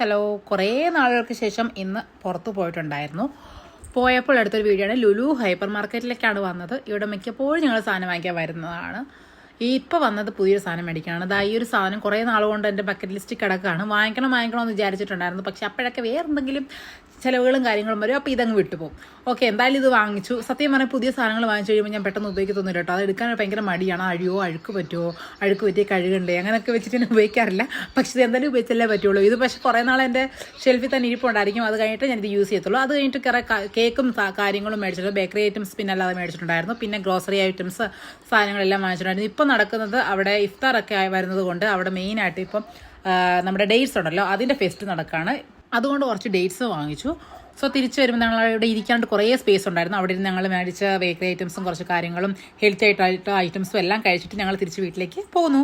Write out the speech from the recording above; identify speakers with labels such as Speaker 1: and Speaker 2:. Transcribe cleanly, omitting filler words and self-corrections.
Speaker 1: Hello. കുറേ നാളുകൾക്ക് ശേഷം ഇന്ന് പുറത്തു പോയിട്ടുണ്ടായിരുന്നു. പോയപ്പോൾ എടുത്തൊരു വീഡിയോ ആണ്. ലുലു ഹൈപ്പർ മാർക്കറ്റിലേക്കാണ് വന്നത്. ഇവിടെ മിക്കപ്പോഴും ഞങ്ങൾ സാധനം വാങ്ങിക്കാൻ വരുന്നതാണ്. ഇപ്പോൾ വന്നത് പുതിയൊരു സാധനം മേടിക്കുകയാണ്. അതാ ഈ ഒരു സാധനം കുറേ നാളുകൊണ്ട് എൻ്റെ ബക്കറ്റ് ലിസ്റ്റിൽ കിടക്കുകയാണ്. വാങ്ങിക്കണമെന്ന് വിചാരിച്ചിട്ടുണ്ടായിരുന്നു. പക്ഷെ അപ്പോഴൊക്കെ വേറെ എന്തെങ്കിലും ചിലവുകളും കാര്യങ്ങളും വരും. അപ്പോൾ ഇതങ്ങ് വിട്ടുപോകും. ഓക്കെ, എന്തായാലും ഇത് വാങ്ങിച്ചു. സത്യം പറഞ്ഞാൽ പുതിയ സാധനങ്ങൾ വാങ്ങിച്ചു കഴിയുമ്പോൾ ഞാൻ പെട്ടെന്ന് ഉപയോഗിക്കത്തൊന്നുമില്ല കേട്ടോ. അത് എടുക്കാൻ ഭയങ്കര മടിയാണ്. അഴുക്ക് പറ്റിയ കഴുകണ്ടേ അങ്ങനെയൊക്കെ വെച്ചിട്ട് ഞാൻ ഉപയോഗിക്കാറില്ല. പക്ഷേ ഇത് എന്തായാലും ഉപയോഗിച്ചല്ലേ പറ്റുള്ളൂ. ഇത് പക്ഷേ കുറേ നാൾ എൻ്റെ ഷെൽഫിൽ തന്നെ ഇരിപ്പുണ്ടായിരിക്കും. അത് കഴിഞ്ഞിട്ട് ഞാനിത് യൂസ് ചെയ്യത്തുള്ളൂ. അത് കഴിഞ്ഞിട്ട് കുറേ കേക്കും കാര്യങ്ങളും മേടിച്ചിട്ടുണ്ട്. ബേക്കറി ഐറ്റംസ് പിന്നെ അല്ലാതെ മേടിച്ചിട്ടുണ്ടായിരുന്നു. പിന്നെ ഗ്രോസറി ഐറ്റംസ് സാധനങ്ങളെല്ലാം വാങ്ങിച്ചിട്ടുണ്ടായിരുന്നു. ഇപ്പം നടക്കുന്നത് അവിടെ ഇഫ്താറൊക്കെ വരുന്നത് കൊണ്ട് അവിടെ മെയിനായിട്ട് ഇപ്പം നമ്മുടെ ഡേറ്റ്സ് ഉണ്ടല്ലോ, അതിൻ്റെ ഫെസ്റ്റ് നടക്കുകയാണ്. അതുകൊണ്ട് കുറച്ച് ഡേറ്റ്സ് വാങ്ങിച്ചു. സോ തിരിച്ചു വരുമ്പോൾ ഞങ്ങൾ ഇവിടെ ഇരിക്കാണ്ട് കുറേ സ്പേസ് ഉണ്ടായിരുന്നു. അവിടെ നിന്ന് ഞങ്ങൾ മേടിച്ച ബേക്കറി ഐറ്റംസും കുറച്ച് കാര്യങ്ങളും ഹെൽത്തി ആയിട്ട് ഐറ്റംസും എല്ലാം കഴിച്ചിട്ട് ഞങ്ങൾ തിരിച്ച് വീട്ടിലേക്ക് പോകുന്നു.